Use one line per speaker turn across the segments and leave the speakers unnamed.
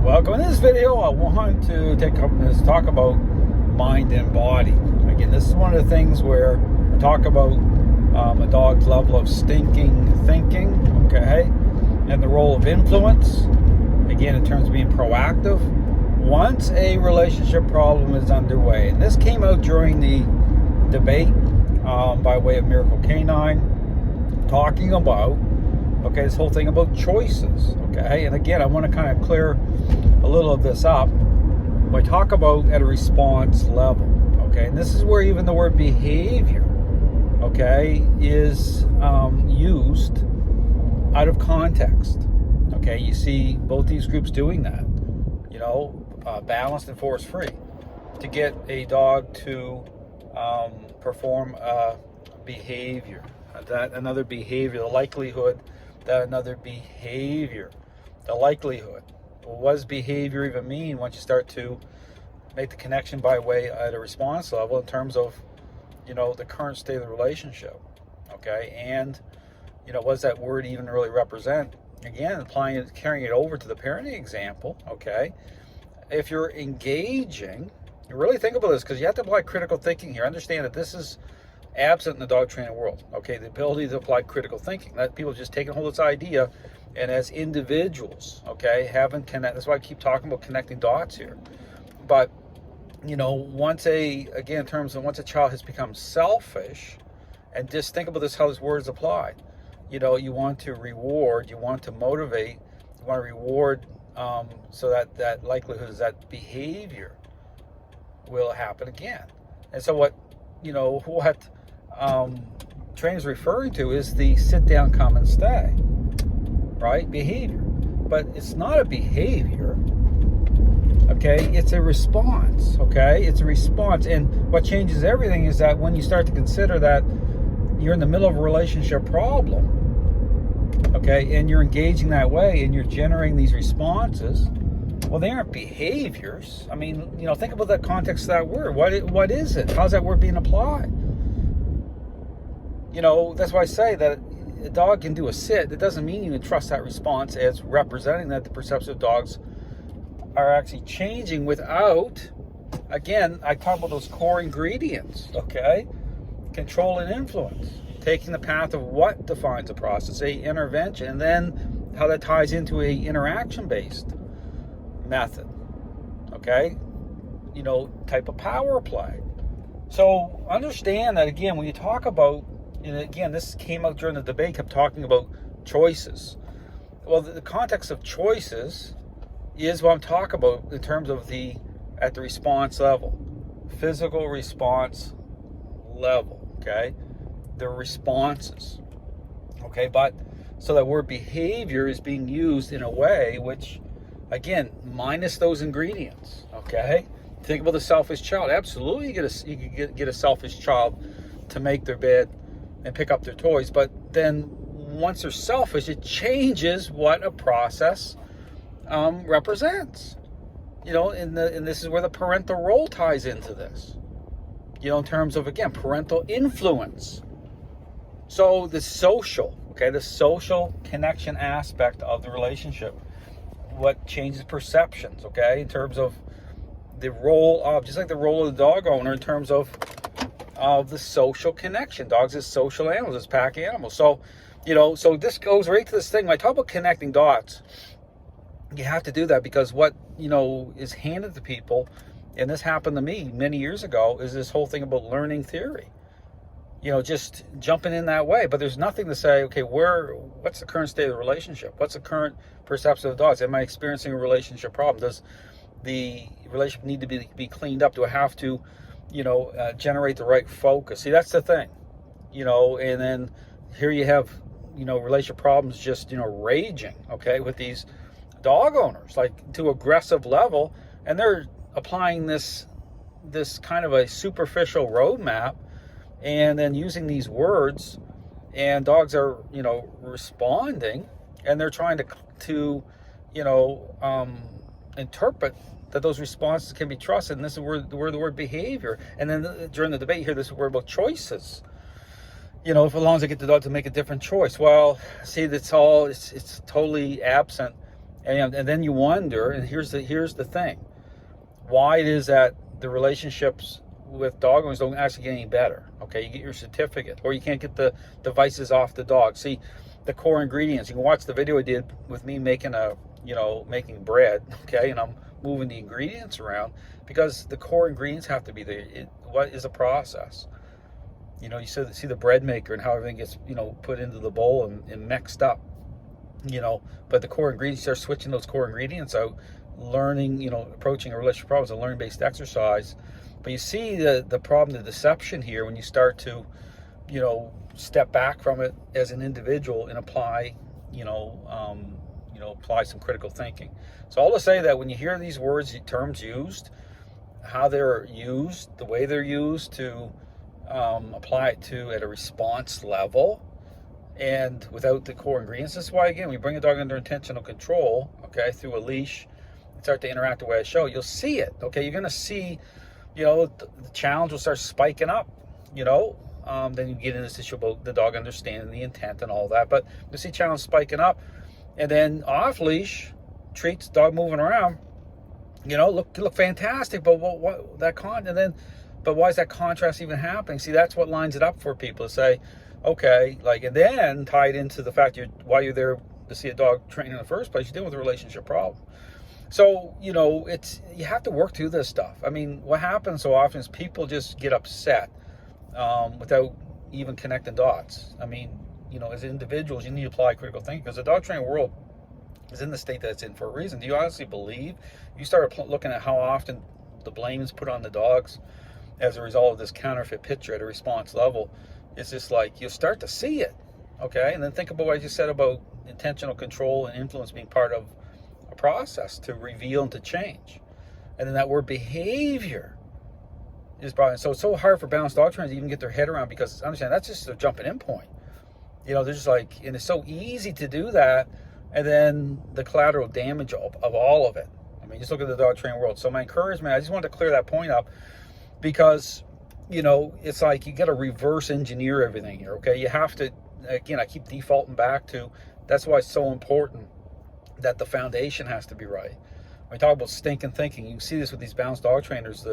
Welcome. In this video, I want to talk about mind and body. Again, this is one of the things where I talk about a dog's level of stinking thinking, okay, and the role of influence, again, in terms of being proactive, once a relationship problem is underway. And this came out during the debate by way of Miracle Canine, talking about, okay, this whole thing about choices, okay? And again, I want to kind of clear a little of this up. When I talk about at a response level, okay, and this is where even the word behavior, okay, is used out of context, okay? You see both these groups doing that, balanced and force-free, to get a dog to perform a behavior, another behavior, the likelihood that another behavior, the likelihood. Well, what does behavior even mean once you start to make the connection by way at a response level in terms of, the current state of the relationship, okay? And, what does that word even really represent? Again, applying it, carrying it over to the parenting example, okay? If you're engaging, you really think about this, because you have to apply critical thinking here. Understand that this is absent in the dog training world, okay? The ability to apply critical thinking. That people just taking hold of this idea, and as individuals, okay, that's why I keep talking about connecting dots here. But, once a child has become selfish, and just think about this, how this word is applied. You want to reward, you want to motivate, you want to reward, so that likelihood is that behavior will happen again. And so what trainers referring to is the sit down, come and stay, right? Behavior. But it's not a behavior, okay? It's a response, okay? It's a response. And what changes everything is that when you start to consider that you're in the middle of a relationship problem, okay, and you're engaging that way and you're generating these responses, well, they aren't behaviors. I mean, think about the context of that word. What is it? How's that word being applied? That's why I say that a dog can do a sit. That doesn't mean you can trust that response as representing that the perception of dogs are actually changing without, again, I talk about those core ingredients, okay? Control and influence. Taking the path of what defines a process, a intervention, and then how that ties into a interaction-based method, okay? Type of power play. So understand that, again, when you talk about, and again, this came out during the debate, kept talking about choices. Well, the context of choices is what I'm talking about in terms of at the response level, physical response level, okay? The responses, okay? But so that word behavior is being used in a way which, again, minus those ingredients, okay? Think about the selfish child. Absolutely, you can get a selfish child to make their bed and pick up their toys, but then once they're selfish, it changes what a process represents. And this is where the parental role ties into this. In terms of, again, parental influence. So the social connection aspect of the relationship, what changes perceptions, okay, in terms of the role of, just like the role of the dog owner in terms of the social connection. Dogs as social animals, as pack animals. So, so this goes right to this thing. When I talk about connecting dots, you have to do that because what, is handed to people, and this happened to me many years ago, is this whole thing about learning theory. Just jumping in that way. But there's nothing to say, okay, what's the current state of the relationship? What's the current perception of the dogs? Am I experiencing a relationship problem? Does the relationship need to be cleaned up? Do I have to, generate the right focus? See, that's the thing, and then here you have, relationship problems just, raging, okay, with these dog owners, like to aggressive level, and they're applying this kind of a superficial roadmap and then using these words, and dogs are, responding, and they're trying to interpret that those responses can be trusted. And this is where the word behavior. And then during the debate here, this is word about choices. If as long as I get the dog to make a different choice. Well, see, it's totally absent And then you wonder, and here's the thing, why it is that the relationships with dog owners don't actually get any better. Okay, you get your certificate, or you can't get the devices off the dog. See, the core ingredients. You can watch the video I did with me making making bread. Okay, and I'm moving the ingredients around because the core ingredients have to be there. What is a process? You see the bread maker and how everything gets put into the bowl and mixed up. But the core ingredients, start switching those core ingredients out, learning, approaching a relationship problem is a learning-based exercise. But you see the problem, the deception here when you start to, step back from it as an individual and apply, apply some critical thinking. So all to say that when you hear these words, terms used, how they're used, the way they're used to apply it to at a response level, and without the core ingredients. This is why, again, we bring a dog under intentional control, okay, through a leash, and start to interact the way I show. You'll see it, okay. You're gonna see, the challenge will start spiking up, then you get into this issue about the dog understanding the intent and all that. But you see challenge spiking up, and then off leash treats, dog moving around, look fantastic. But but why is that contrast even happening? See, that's what lines it up for people to say, okay, and then tied into the fact why you're there to see a dog train in the first place, you're dealing with a relationship problem. So, you have to work through this stuff. I mean, what happens so often is people just get upset without even connecting dots. I mean, as individuals, you need to apply critical thinking because the dog training world is in the state that it's in for a reason. Do you honestly believe? You start looking at how often the blame is put on the dogs as a result of this counterfeit picture at a response level. It's just you'll start to see it, okay? And then think about what I just said about intentional control and influence being part of a process to reveal and to change. And then that word behavior is brought in. So it's so hard for balanced dog trainers to even get their head around because, understand, that's just their jumping in point. They're just and it's so easy to do that, and then the collateral damage of all of it. I mean, just look at the dog training world. So my encouragement, I just wanted to clear that point up because, it's you got to reverse engineer everything here, okay? You have to, again, I keep defaulting back to, that's why it's so important that the foundation has to be right. When we talk about stinking thinking, you can see this with these balanced dog trainers,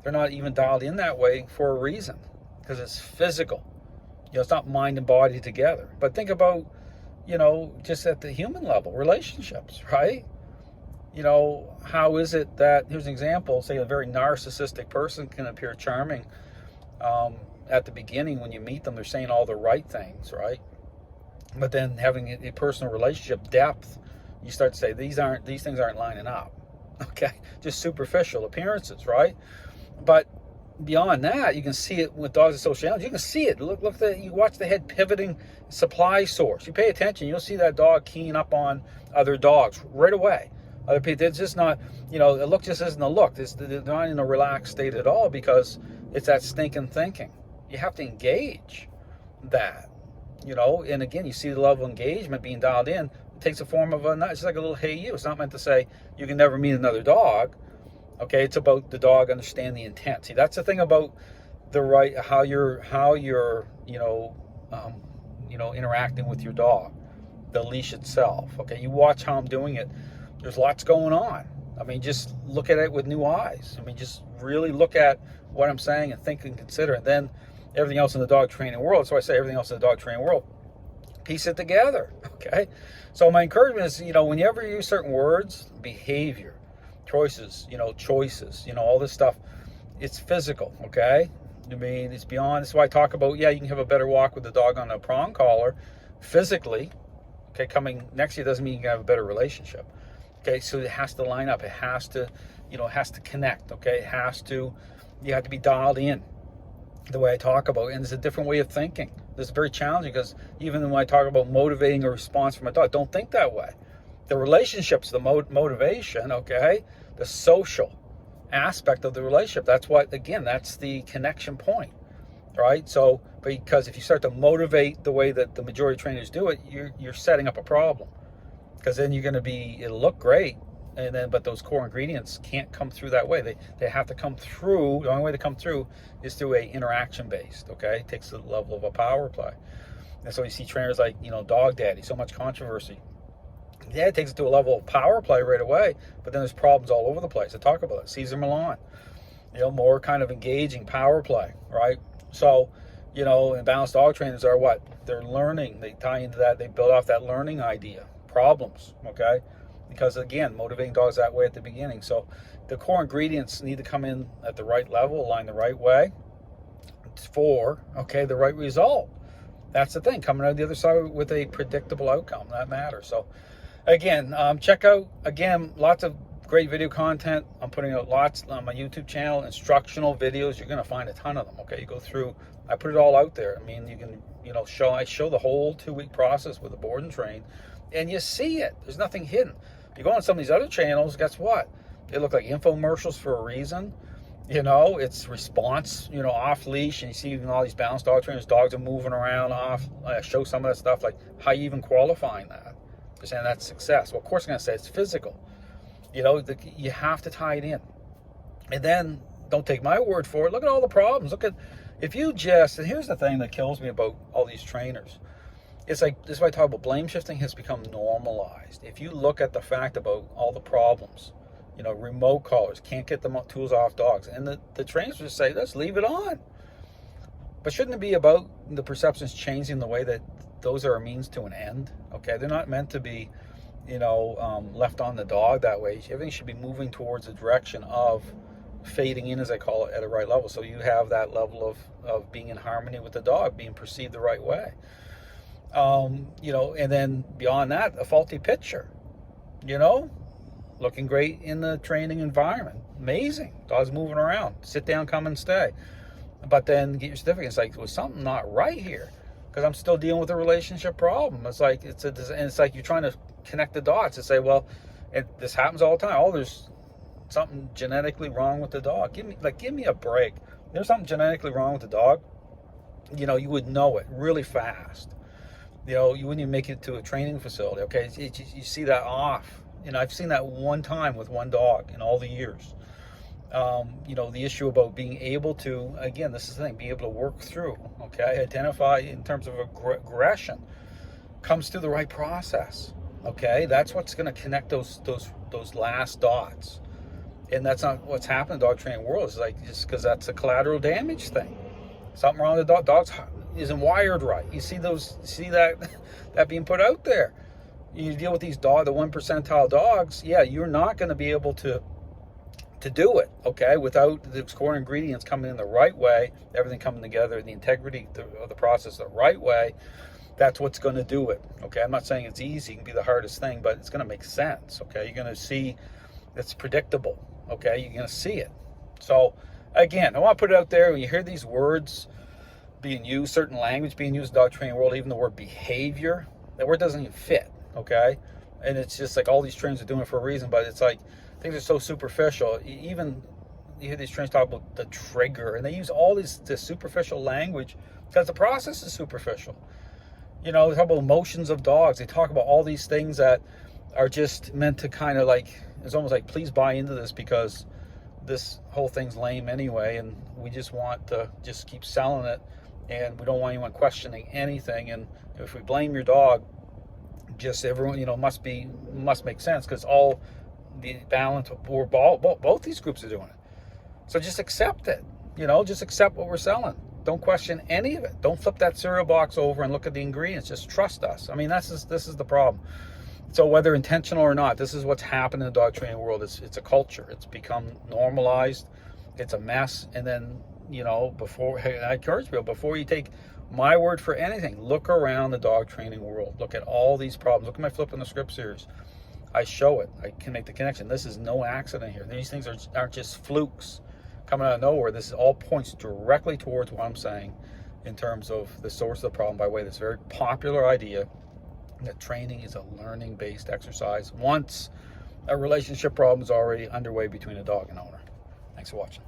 they're not even dialed in that way for a reason, because it's physical. It's not mind and body together. But think about, just at the human level, relationships, right? How is it that, here's an example, say a very narcissistic person can appear charming at the beginning. When you meet them, they're saying all the right things, right? But then having a personal relationship depth, you start to say these things aren't lining up, okay? Just superficial appearances, right? But beyond that, you can see it with dogs with social challenges. You can see it. Look you watch the head pivoting supply source. You pay attention, you'll see that dog keying up on other dogs right away. Other people, it's just not, the look just isn't a look. They're not in a relaxed state at all because it's that stinking thinking. You have to engage that, and again, you see the level of engagement being dialed in. It takes the form of it's like a little hey you. It's not meant to say you can never meet another dog. Okay, it's about the dog understanding the intent. See, that's the thing about the right, how you're interacting with your dog, the leash itself. Okay, you watch how I'm doing it. There's lots going on. I mean, just look at it with new eyes. I mean, just really look at what I'm saying and think and consider. And then everything else in the dog training world. So I say everything else in the dog training world, piece it together. Okay, so my encouragement is, whenever you use certain words, behavior, choices, all this stuff, it's physical, okay? I mean, it's beyond, that's why I talk about, you can have a better walk with the dog on a prong collar physically, okay? Coming next to you doesn't mean you can have a better relationship, okay? So it has to line up, it has to, it has to connect, okay? You have to be dialed in the way I talk about it, and it's a different way of thinking. This is very challenging because even when I talk about motivating a response from a dog, don't think that way. The relationship's the motivation, okay? The social aspect of the relationship. That's that's the connection point, right? So, because if you start to motivate the way that the majority of trainers do it, you're setting up a problem. Because then it'll look great, but those core ingredients can't come through that way. They have to come through. The only way to come through is through a interaction based, okay? It takes the level of a power play. And so you see trainers like, Dog Daddy, so much controversy. Yeah, it takes it to a level of power play right away, but then there's problems all over the place. I talk about it. Caesar Milan, more kind of engaging power play, right? So, and balanced dog trainers are what? They're learning. They tie into that. They build off that learning idea, problems, okay? Because again, motivating dogs that way at the beginning. So the core ingredients need to come in at the right level, align the right way for, the right result. That's the thing, coming out the other side with a predictable outcome. That matters. So again, check out, lots of great video content. I'm putting out lots on my YouTube channel, instructional videos. You're going to find a ton of them, okay? You go through, I put it all out there. I mean, you can, I show the whole 2-week process with a board and train, and you see it. There's nothing hidden. You go on some of these other channels, guess what? They look like infomercials for a reason. It's response, off leash, and you see all these balanced dog trainers, dogs are moving around off. I show some of that stuff, like how you even qualifying that. They're saying that's success. Well, of course I'm going to say it's physical. You have to tie it in. And then don't take my word for it. Look at all the problems. And here's the thing that kills me about all these trainers. It's like, this is why I talk about blame shifting has become normalized. If you look at the fact about all the problems, remote collars, can't get the tools off dogs, and the trainers just say, let's leave it on. But shouldn't it be about the perceptions changing the way that those are a means to an end? Okay, they're not meant to be, left on the dog that way. Everything should be moving towards the direction of fading in, as I call it, at a right level. So you have that level of being in harmony with the dog, being perceived the right way. And then beyond that, a faulty picture, looking great in the training environment. Amazing. Dog's moving around. Sit down, come and stay. But then get your certificate. It's like, was something not right here? Because I'm still dealing with a relationship problem. It's like, it's like you're trying to connect the dots and say, well, this happens all the time. Oh, there's something genetically wrong with the dog. Give me a break. There's something genetically wrong with the dog. You would know it really fast. You wouldn't even make it to a training facility. Okay, you see that off. I've seen that one time with one dog in all the years. The issue about being able to, again, this is the thing, being able to work through, okay, identify in terms of aggression, comes through the right process, okay? That's what's going to connect those last dots. And that's not what's happened in the dog training world. It's like, just because that's a collateral damage thing. Something wrong with the dog's isn't wired right. You see that being put out there. You deal with these the 1 percentile dogs, you're not going to be able to do it, okay, without the core ingredients coming in the right way, everything coming together, the integrity of the process the right way. That's what's going to do it, okay? I'm not saying it's easy, it can be the hardest thing, but it's going to make sense, okay? You're going to see it's predictable, okay? You're going to see it. So, again, I want to put it out there. When you hear these words being used, certain language being used in the dog training world, even the word behavior, that word doesn't even fit, okay? And it's just like all these trainers are doing it for a reason, but it's like things are so superficial. Even you hear these trainers talk about the trigger, and they use all this superficial language because the process is superficial. They talk about emotions of dogs. They talk about all these things that are just meant to kind of like, it's almost like, please buy into this because this whole thing's lame anyway, and we just want to just keep selling it, and we don't want anyone questioning anything. And if we blame your dog, just everyone, must make sense because all the balance or both these groups are doing it. So just accept it. Just accept what we're selling. Don't question any of it. Don't flip that cereal box over and look at the ingredients. Just trust us. I mean, this is the problem. So whether intentional or not, this is what's happened in the dog training world. It's a culture. It's become normalized. It's a mess. And then, I encourage people, before you take my word for anything, look around the dog training world. Look at all these problems. Look at my Flipping the Script series. I show it. I can make the connection. This is no accident here. These things aren't just flukes coming out of nowhere. This all points directly towards what I'm saying in terms of the source of the problem by way of this very popular idea that training is a learning-based exercise once a relationship problem is already underway between a dog and owner. Thanks for watching.